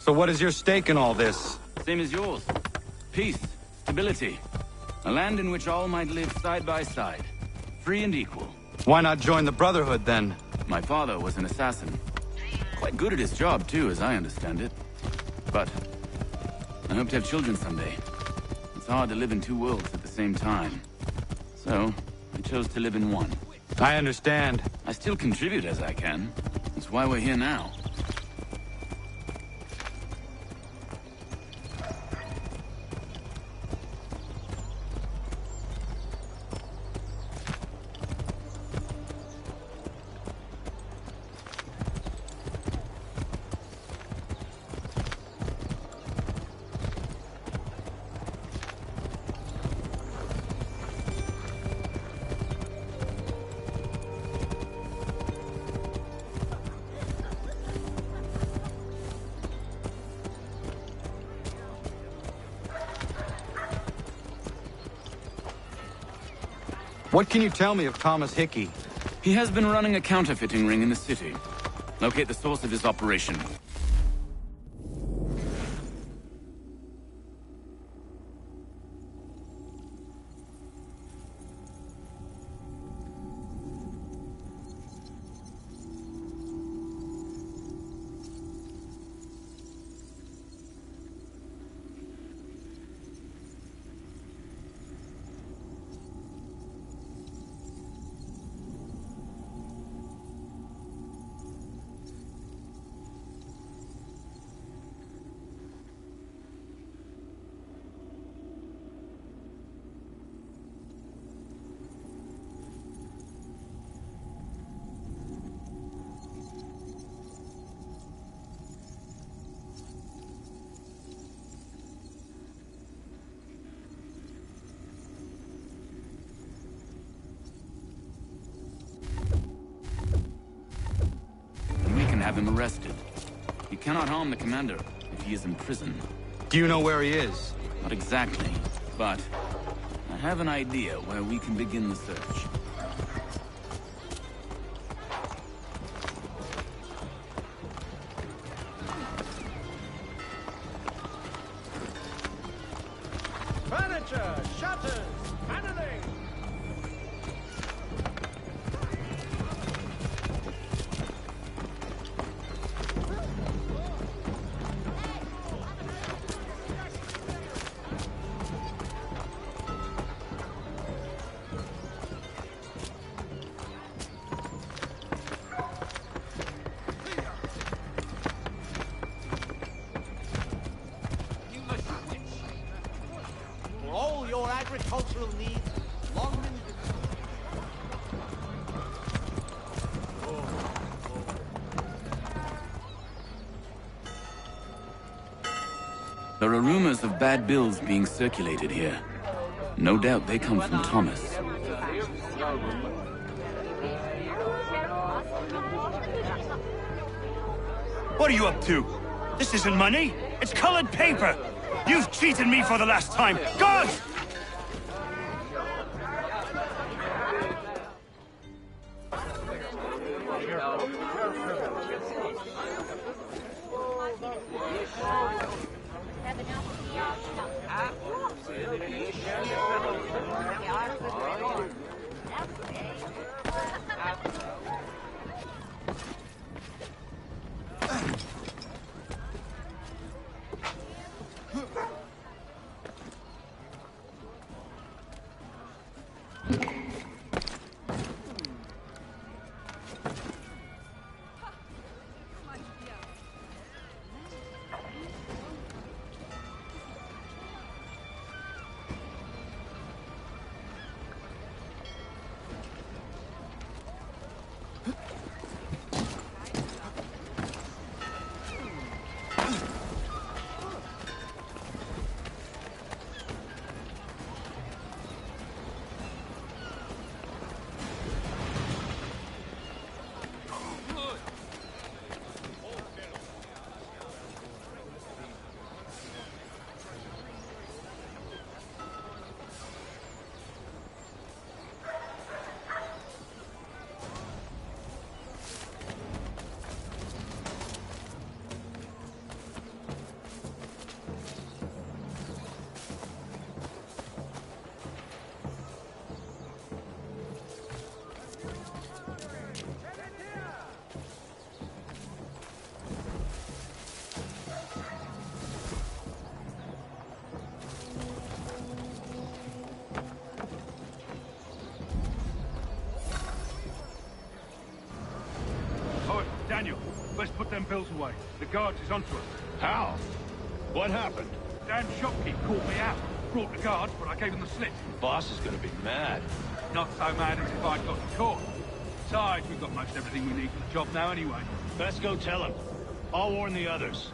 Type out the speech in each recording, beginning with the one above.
So what is your stake in all this? Same as yours. Peace, stability. A land in which all might live side by side. Free and equal. Why not join the Brotherhood, then? My father was an assassin. Quite good at his job, too, as I understand it. But I hope to have children someday. It's hard to live in two worlds at the same time. So, I chose to live in one. I understand. I still contribute as I can. That's why we're here now. What can you tell me of Thomas Hickey? He has been running a counterfeiting ring in the city. Locate the source of his operation. Have him arrested. He cannot harm the commander if he is in prison. Do you know where he is? Not exactly, but I have an idea where we can begin the search. Furniture, shutters, paneling. All your agricultural needs, long and... There are rumors of bad bills being circulated here. No doubt they come from Thomas. What are you up to? This isn't money. It's colored paper. You've cheated me for the last time. God! pills away. The guards is onto us. How? What happened? Damn shopkeep called me out. Brought the guards, but I gave them the slip. Boss is gonna be mad. Not so mad as if I'd got caught. Besides, we've got most everything we need for the job now anyway. Best go tell him. I'll warn the others.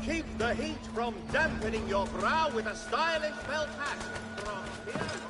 Keep the heat from dampening your brow with a stylish felt hat. From here...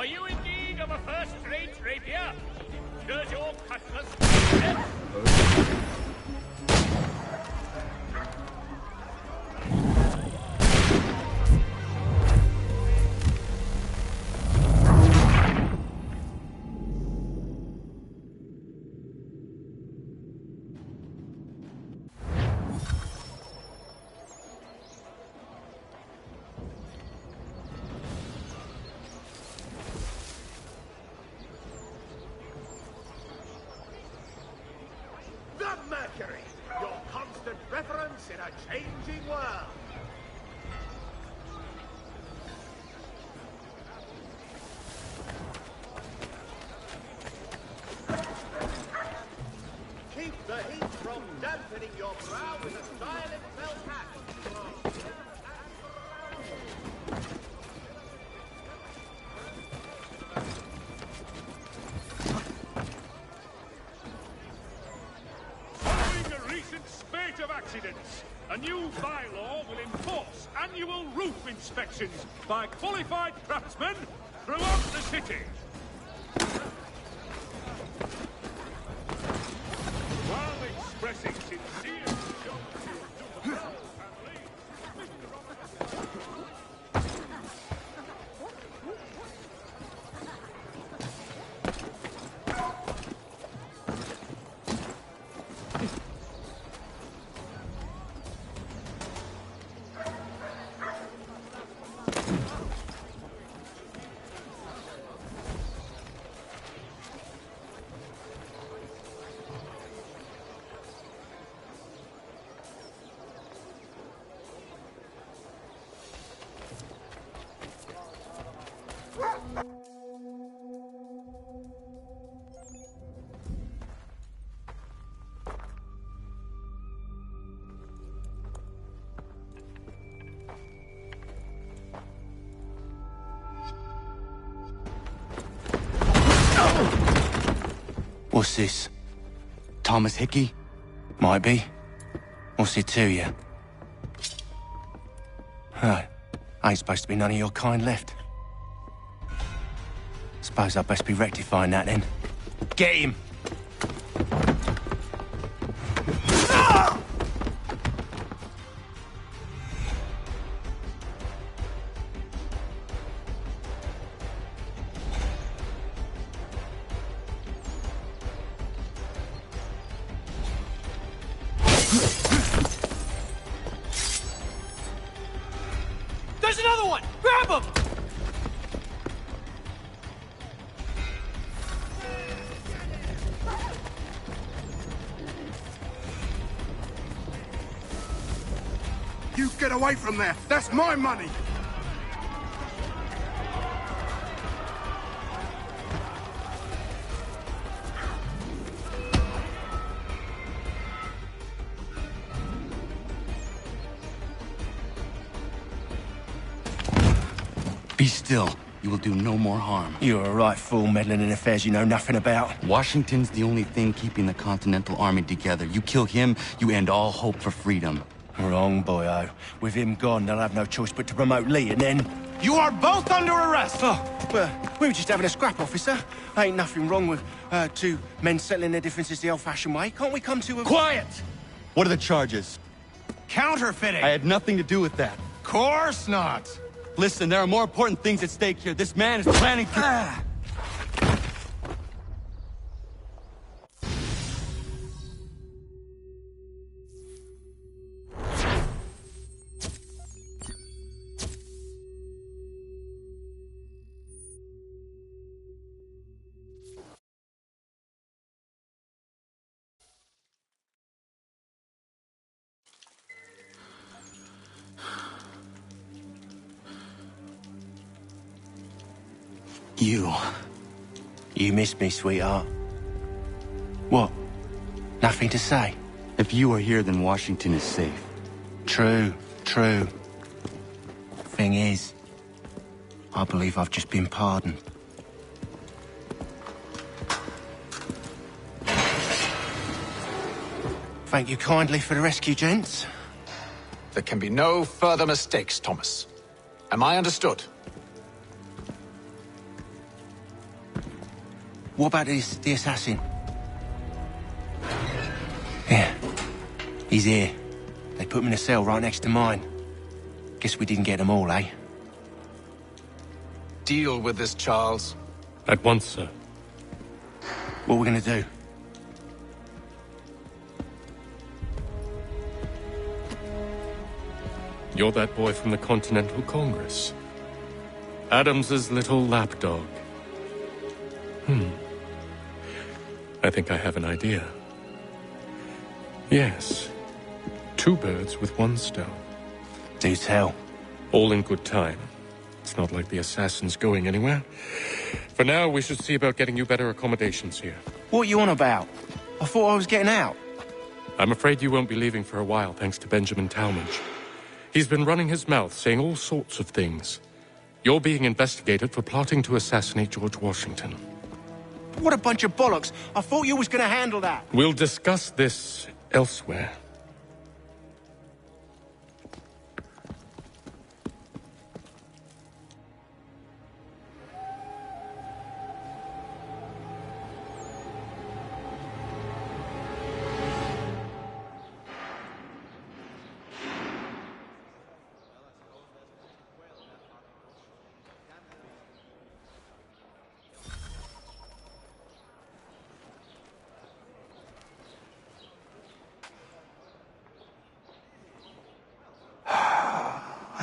Are you in need of a first-rate rapier? Does your cutlass... Mercury, your constant reference in a changing world. Keep the heat from dampening your brow with a stylish felt hat. Of accidents. A new bylaw will enforce annual roof inspections by qualified craftsmen throughout the city. While expressing sincere this? Thomas Hickey? Might be. What's it to you? Oh, ain't supposed to be none of your kind left. Suppose I'd best be rectifying that then. Get him! There's another one! Grab him! You get away from there! That's my money! Be still. You will do no more harm. You're a right fool meddling in affairs you know nothing about. Washington's the only thing keeping the Continental Army together. You kill him, you end all hope for freedom. Wrong, boyo. With him gone, they'll have no choice but to promote Lee, and then... You are both under arrest! Oh, well, we were just having a scrap, officer. Ain't nothing wrong with two men settling their differences the old-fashioned way. Can't we come to a... Quiet! What are the charges? Counterfeiting! I had nothing to do with that. Course not! Listen, there are more important things at stake here. This man is planning to... You missed me, sweetheart. What? Nothing to say? If you are here, then Washington is safe. True, true. Thing is, I believe I've just been pardoned. Thank you kindly for the rescue, gents. There can be no further mistakes, Thomas. Am I understood? What about the assassin? Yeah. He's here. They put him in a cell right next to mine. Guess we didn't get them all, eh? Deal with this, Charles. At once, sir. What are we gonna do? You're that boy from the Continental Congress. Adams's little lapdog. I think I have an idea. Yes. 2 birds with 1 stone. Do tell. All in good time. It's not like the assassin's going anywhere. For now, we should see about getting you better accommodations here. What are you on about? I thought I was getting out. I'm afraid you won't be leaving for a while, thanks to Benjamin Talmadge. He's been running his mouth, saying all sorts of things. You're being investigated for plotting to assassinate George Washington. What a bunch of bollocks. I thought you was gonna handle that. We'll discuss this elsewhere.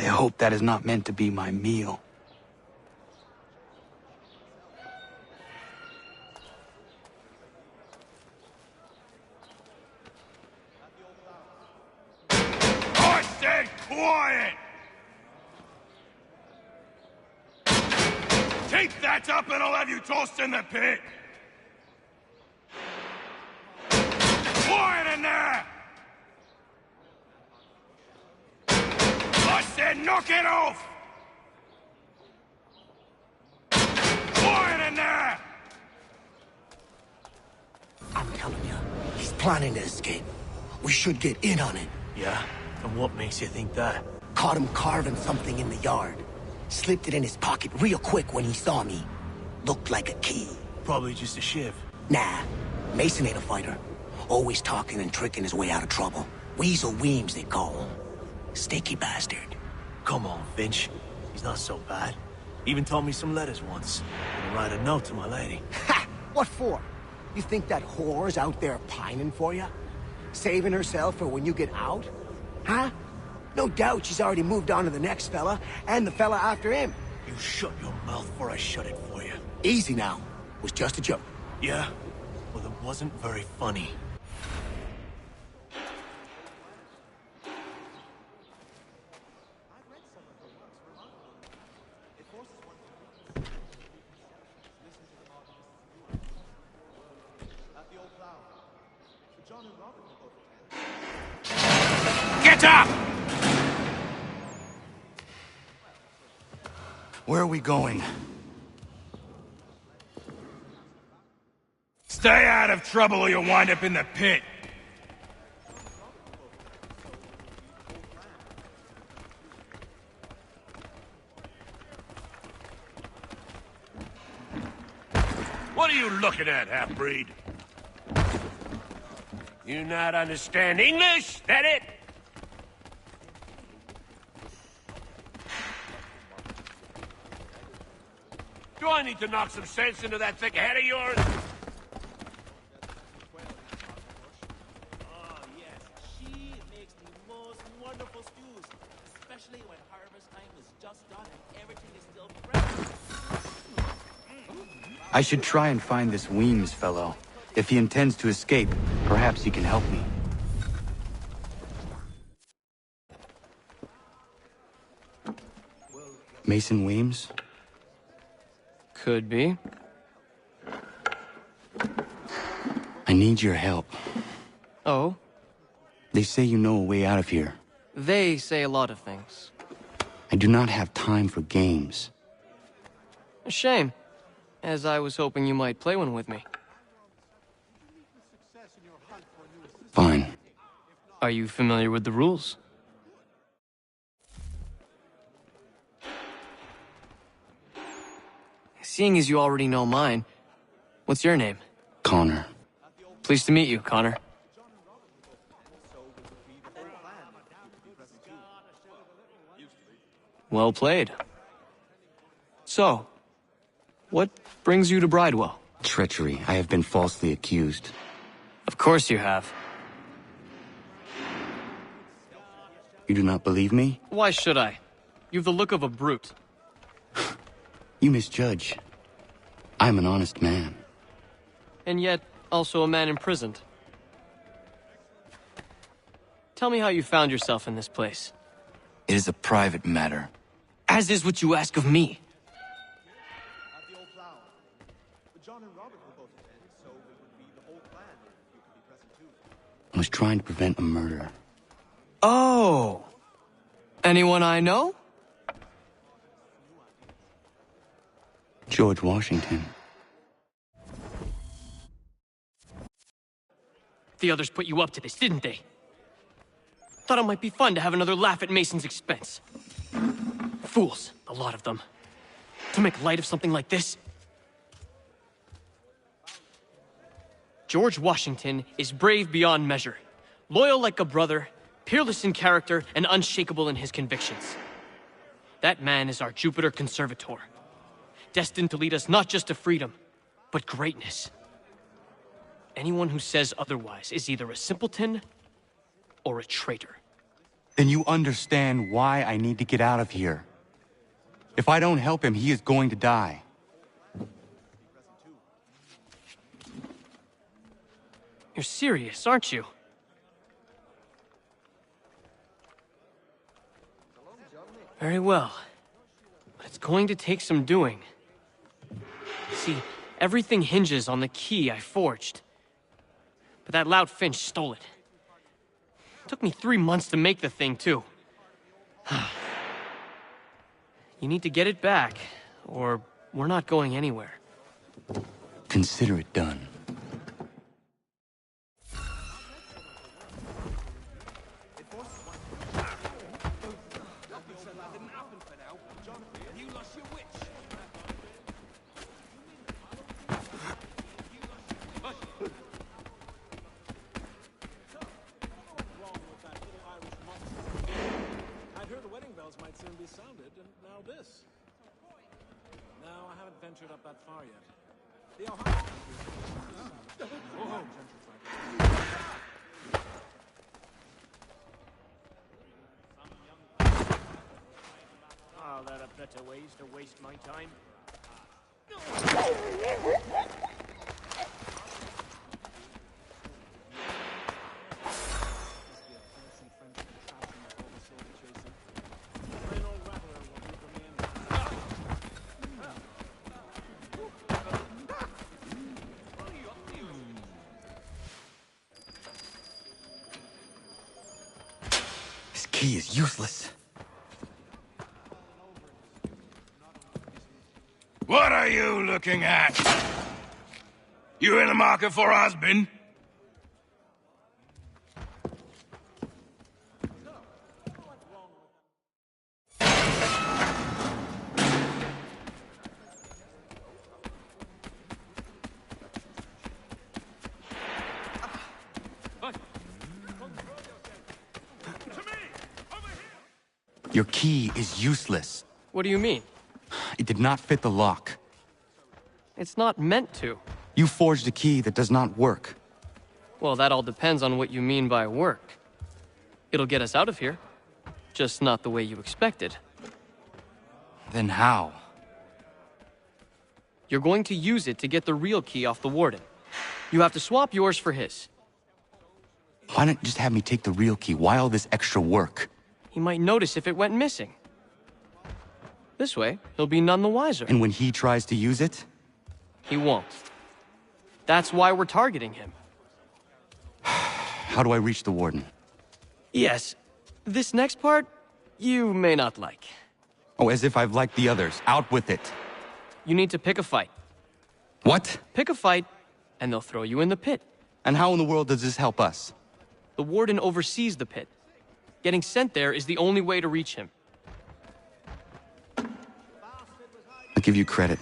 I hope that is not meant to be my meal. I said quiet! Keep that up and I'll have you tossed in the pit! Quiet in there! I said knock it off! Quiet in there! I'm telling you. He's planning to escape. We should get in on it. Yeah? And what makes you think that? Caught him carving something in the yard. Slipped it in his pocket real quick when he saw me. Looked like a key. Probably just a shiv. Nah, Mason ain't a fighter. Always talking and tricking his way out of trouble. Weasel Weems, they call him. Sticky bastard. Come on, Finch. He's not so bad. Even told me some letters once. Gonna write a note to my lady. Ha! What for? You think that whore's out there pining for you? Saving herself for when you get out? Huh? No doubt she's already moved on to the next fella, and the fella after him. You shut your mouth before I shut it for you. Easy now. Was just a joke. Yeah? Well, it wasn't very funny. Get up! Where are we going? Stay out of trouble or you'll wind up in the pit. What are you looking at, half-breed? You not understand English? That it? Do I need to knock some sense into that thick head of yours? Oh, yes. She makes the most wonderful stews, especially when harvest time is just done and everything is still fresh. I should try and find this Weems fellow. If he intends to escape, perhaps he can help me. Mason Weems? Could be. I need your help. Oh? They say you know a way out of here. They say a lot of things. I do not have time for games. A shame, as I was hoping you might play one with me. Fine. Are you familiar with the rules? Seeing as you already know mine, what's your name? Connor. Pleased to meet you, Connor. Well played. So, what brings you to Bridewell? Treachery. I have been falsely accused. Of course you have. You do not believe me? Why should I? You've the look of a brute. You misjudge. I am an honest man. And yet, also a man imprisoned. Tell me how you found yourself in this place. It is a private matter. As is what you ask of me. I was trying to prevent a murder. Oh! Anyone I know? George Washington. The others put you up to this, didn't they? Thought it might be fun to have another laugh at Mason's expense. Fools, a lot of them. To make light of something like this. George Washington is brave beyond measure, loyal like a brother, peerless in character, and unshakable in his convictions. That man is our Jupiter Conservator, destined to lead us not just to freedom, but greatness. Anyone who says otherwise is either a simpleton or a traitor. Then you understand why I need to get out of here. If I don't help him, he is going to die. You're serious, aren't you? Very well. But it's going to take some doing. See, everything hinges on the key I forged. But that lout Finch stole it. Took me 3 months to make the thing, too. You need to get it back, or we're not going anywhere. Consider it done. bells might soon be sounded, and now this. No, I haven't ventured up that far yet. The Ohio... Are there better ways to waste my time? This key is useless. What are you looking at? You in the market for a husband? Your key is useless. What do you mean? It did not fit the lock. It's not meant to. You forged a key that does not work. Well, that all depends on what you mean by work. It'll get us out of here. Just not the way you expected. Then how? You're going to use it to get the real key off the warden. You have to swap yours for his. Why not just have me take the real key? Why all this extra work? He might notice if it went missing. This way, he'll be none the wiser. And when he tries to use it? He won't. That's why we're targeting him. How do I reach the warden? Yes. This next part, you may not like. Oh, as if I've liked the others. Out with it. You need to pick a fight. What? Pick a fight, and they'll throw you in the pit. And how in the world does this help us? The warden oversees the pit. Getting sent there is the only way to reach him. I'll give you credit.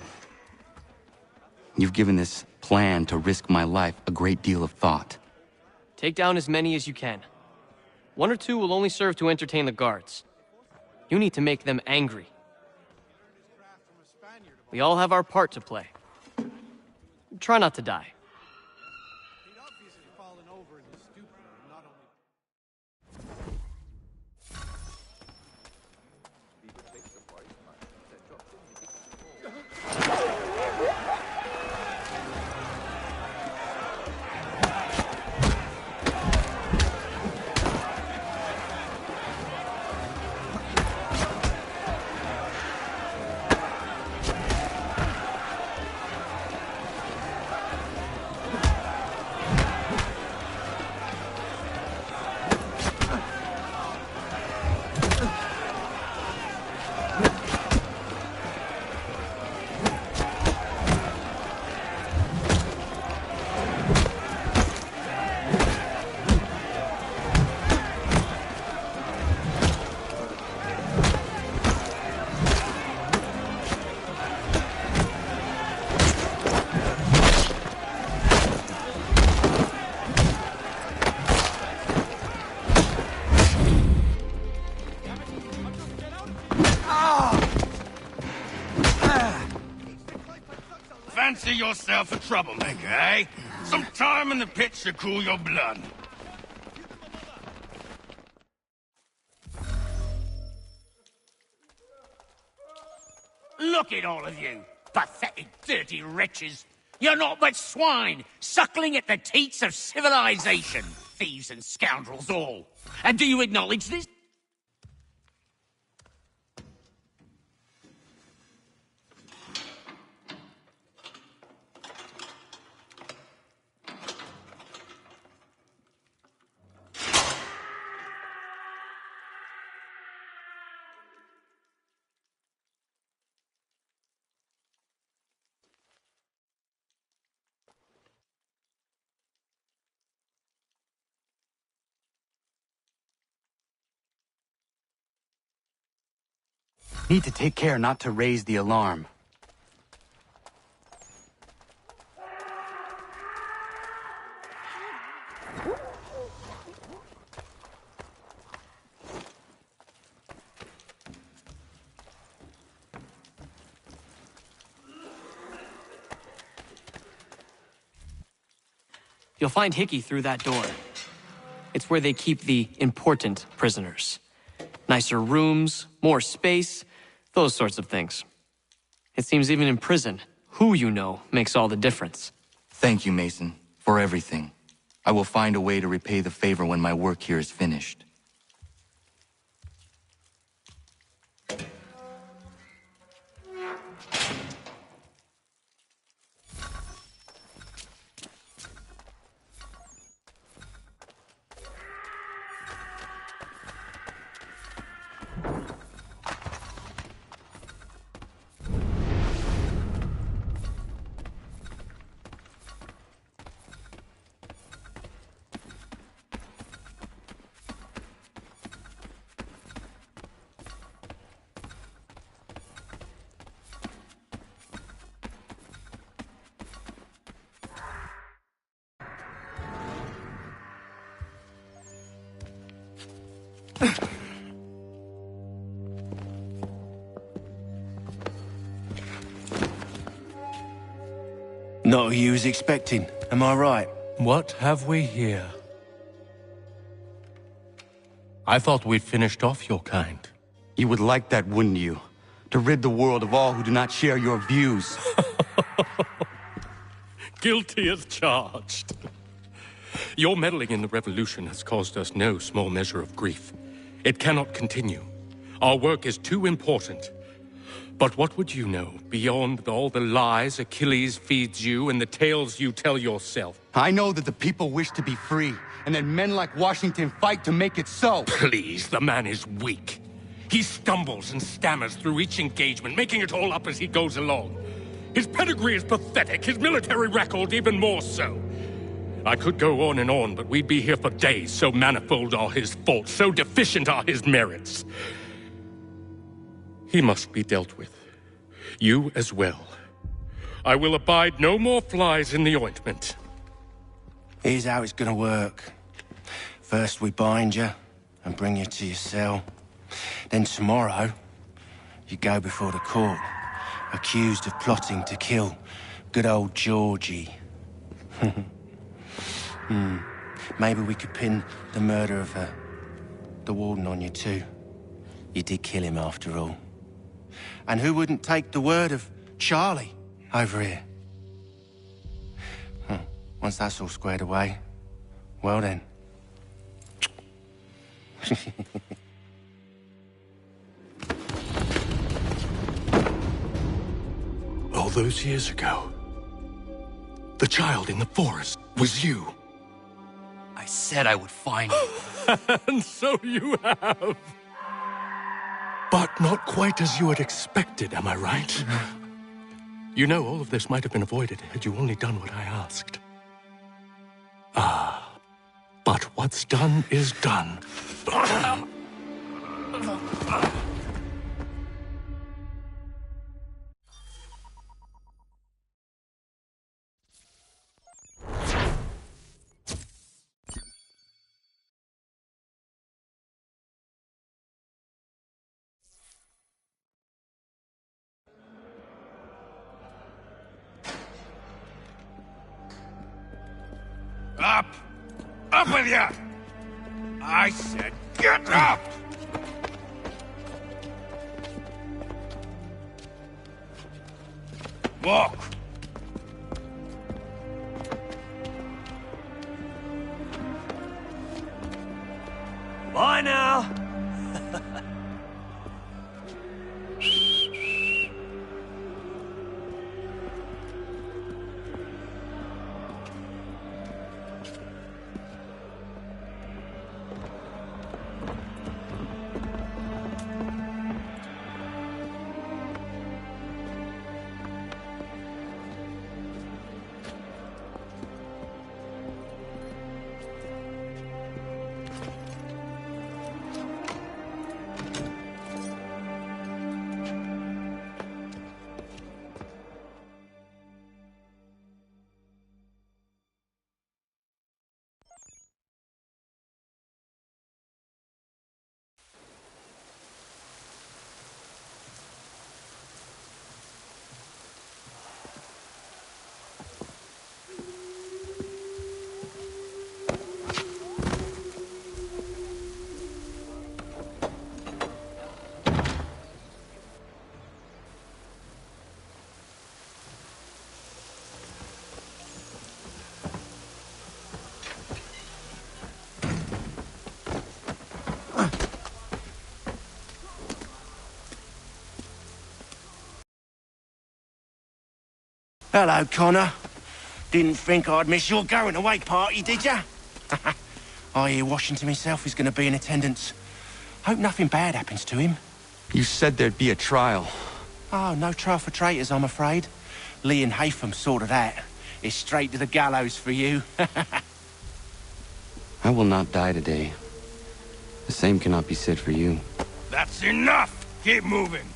You've given this plan to risk my life a great deal of thought. Take down as many as you can. One or two will only serve to entertain the guards. You need to make them angry. We all have our part to play. Try not to die. Fancy yourself a troublemaker, eh? Some time in the pit should cool your blood. Look at all of you, pathetic, dirty wretches. You're not but swine, suckling at the teats of civilization. Thieves and scoundrels all. And do you acknowledge this? Need to take care not to raise the alarm. You'll find Hickey through that door. It's where they keep the important prisoners. Nicer rooms, more space, those sorts of things. It seems even in prison, who you know makes all the difference. Thank you, Mason, for everything. I will find a way to repay the favor when my work here is finished. Not who you was expecting, am I right? What have we here? I thought we'd finished off your kind. You would like that, wouldn't you? To rid the world of all who do not share your views. Guilty as charged. Your meddling in the revolution has caused us no small measure of grief. It cannot continue. Our work is too important. But what would you know beyond all the lies Achilles feeds you and the tales you tell yourself? I know that the people wish to be free, and that men like Washington fight to make it so. Please, the man is weak. He stumbles and stammers through each engagement, making it all up as he goes along. His pedigree is pathetic, his military record even more so. I could go on, but we'd be here for days, so manifold are his faults, so deficient are his merits. He must be dealt with. You as well. I will abide no more flies in the ointment. Here's how it's gonna work. First we bind you and bring you to your cell. Then tomorrow, you go before the court, accused of plotting to kill good old Georgie. Maybe we could pin the murder of the warden on you too. You did kill him after all. And who wouldn't take the word of Charlie over here? Once that's all squared away, well then. All those years ago, the child in the forest was you. I said I would find you. And so you have. But not quite as you had expected, am I right? You know, all of this might have been avoided had you only done what I asked. But what's done is done. Up! Up with you! I said get up! Walk! Bye now! Hello, Connor. Didn't think I'd miss your going-away party, did ya? I hear Washington himself is going to be in attendance. Hope nothing bad happens to him. You said there'd be a trial. Oh, no trial for traitors, I'm afraid. Lee and Haytham sorted that. It's straight to the gallows for you. I will not die today. The same cannot be said for you. That's enough! Keep moving!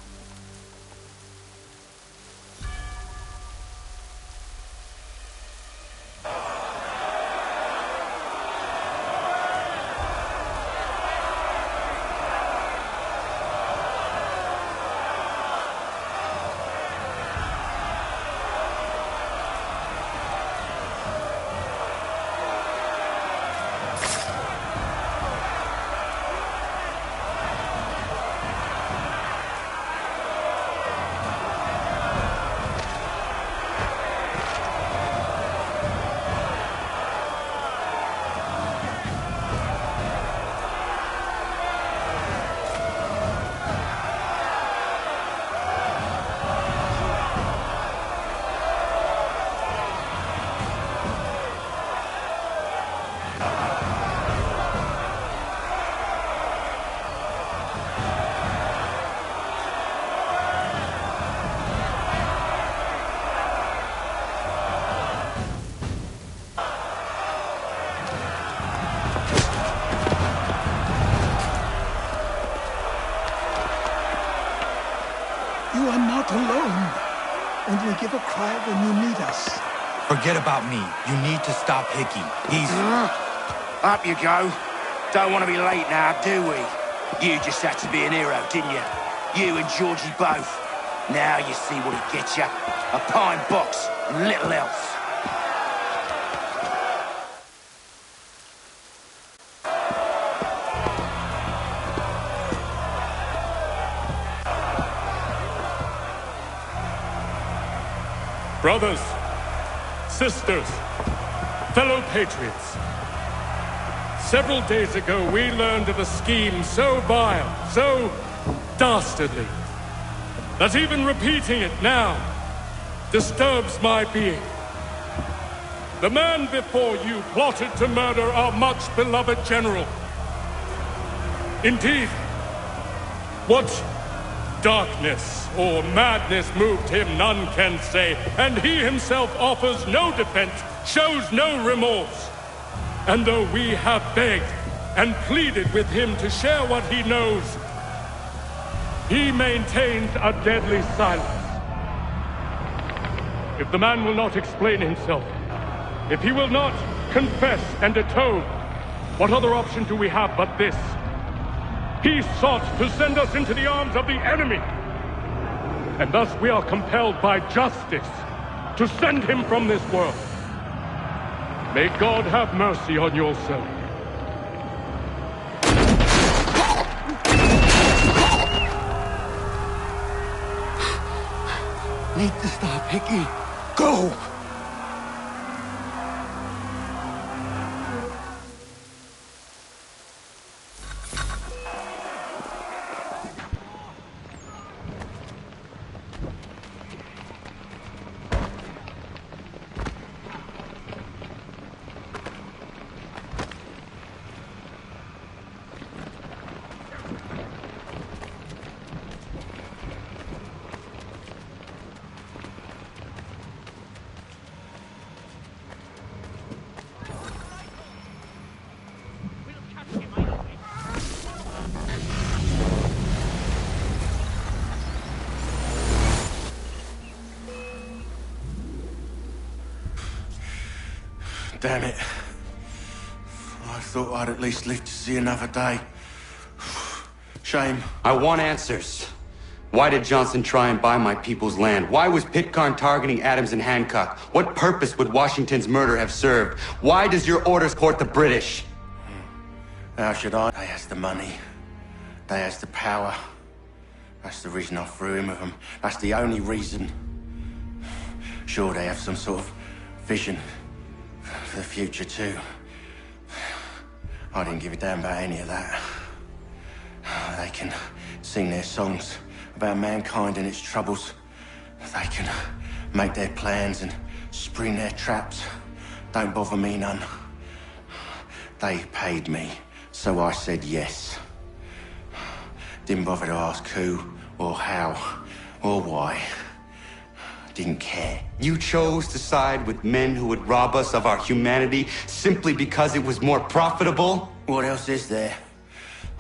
You are not alone. Only give a cry when you need us. Forget about me. You need to stop Hickey. He's... Up you go. Don't want to be late now, do we? You just had to be an hero, didn't you? You and Georgie both. Now you see what he gets you. A pine box and little else. Brothers, sisters, fellow patriots. Several days ago, we learned of a scheme so vile, so dastardly, that even repeating it now disturbs my being. The man before you plotted to murder our much-beloved general. Indeed, what darkness or madness moved him, none can say, and he himself offers no defense, shows no remorse. And though we have begged and pleaded with him to share what he knows, he maintains a deadly silence. If the man will not explain himself, if he will not confess and atone, what other option do we have but this? He sought to send us into the arms of the enemy. And thus we are compelled by justice to send him from this world. May God have mercy on your soul. Need to stop, Hickey. Go! Damn it. I thought I'd at least live to see another day. Shame. I want answers. Why did Johnson try and buy my people's land? Why was Pitcairn targeting Adams and Hancock? What purpose would Washington's murder have served? Why does your order support the British? How should I? They has the money. They has the power. That's the reason I threw in with them. That's the only reason. Sure, they have some sort of vision for the future, too. I didn't give a damn about any of that. They can sing their songs about mankind and its troubles. They can make their plans and spring their traps. Don't bother me none. They paid me, so I said yes. Didn't bother to ask who, or how, or why. Didn't care. You chose to side with men who would rob us of our humanity simply because it was more profitable? What else is there?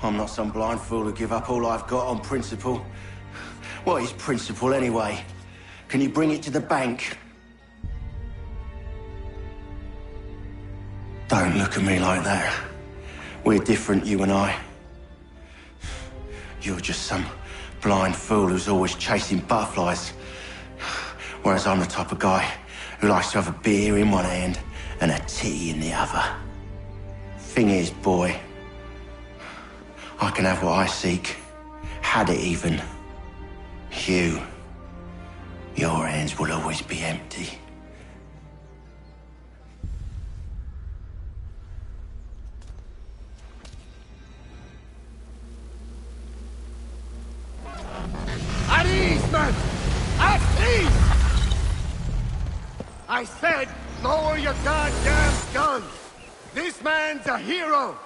I'm not some blind fool to give up all I've got on principle. What is principle anyway? Can you bring it to the bank? Don't look at me like that. We're different, you and I. You're just some blind fool who's always chasing butterflies. Whereas I'm the type of guy who likes to have a beer in one hand and a titty in the other. Thing is, boy, I can have what I seek. Had it even. Your hands will always be empty. At ease, men! At ease! I said, lower your goddamn guns! This man's a hero!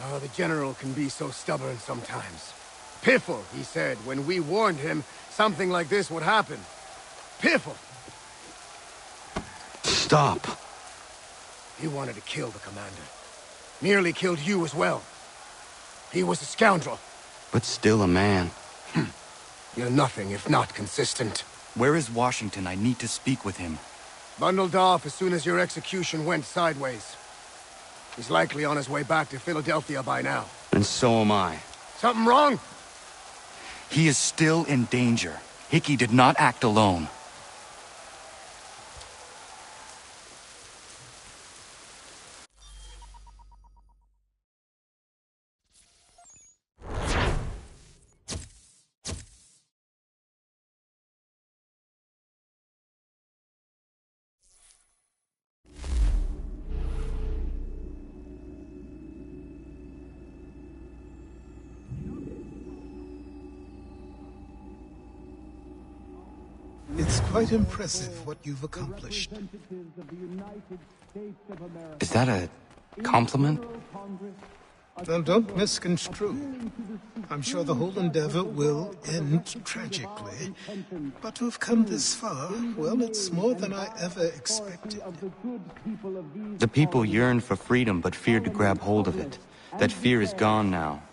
Oh, the General can be so stubborn sometimes. Piffle, he said, when we warned him something like this would happen. Piffle! Stop. He wanted to kill the commander. Nearly killed you as well. He was a scoundrel. But still a man. You're nothing if not consistent. Where is Washington? I need to speak with him. Bundled off as soon as your execution went sideways. He's likely on his way back to Philadelphia by now. And so am I. Something wrong? He is still in danger. Hickey did not act alone. It's quite impressive what you've accomplished. Is that a compliment? Now, don't misconstrue. I'm sure the whole endeavor will end tragically. But to have come this far, well, it's more than I ever expected. The people yearned for freedom but feared to grab hold of it. That fear is gone now.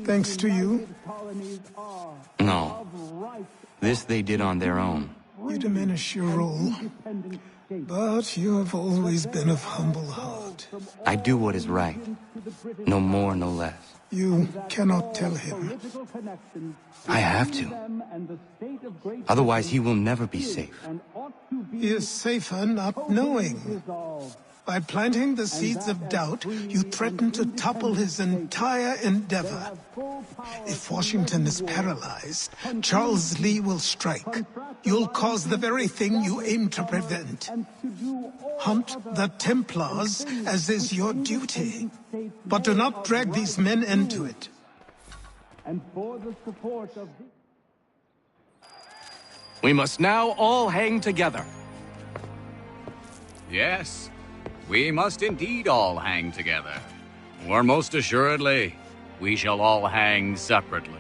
Thanks to you? No. This they did on their own. You diminish your role. But you have always been of humble heart. I do what is right. No more, no less. You cannot tell him. I have to. Otherwise, he will never be safe. He is safer not knowing. By planting the seeds of doubt, you threaten to topple his entire endeavor. If Washington is paralyzed, Charles Lee will strike. You'll cause the very thing you aim to prevent. Hunt the Templars, as is your duty. But do not drag these men into it. We must now all hang together. Yes, we must indeed all hang together. Or most assuredly, we shall all hang separately.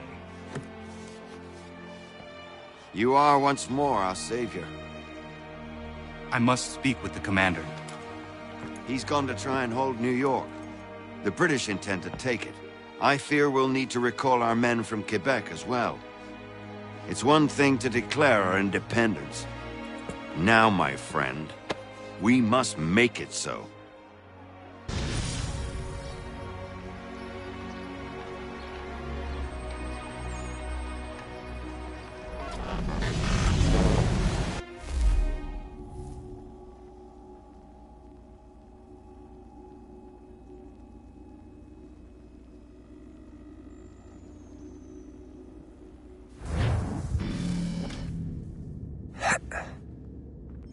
You are once more our savior. I must speak with the commander. He's gone to try and hold New York. The British intend to take it. I fear we'll need to recall our men from Quebec as well. It's one thing to declare our independence. Now, my friend, we must make it so.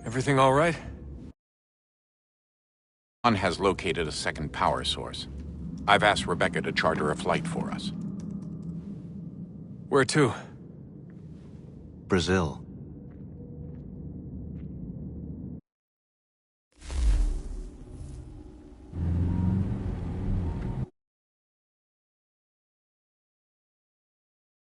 Everything all right? One has located a second power source. I've asked Rebecca to charter a flight for us. Where to? Brazil.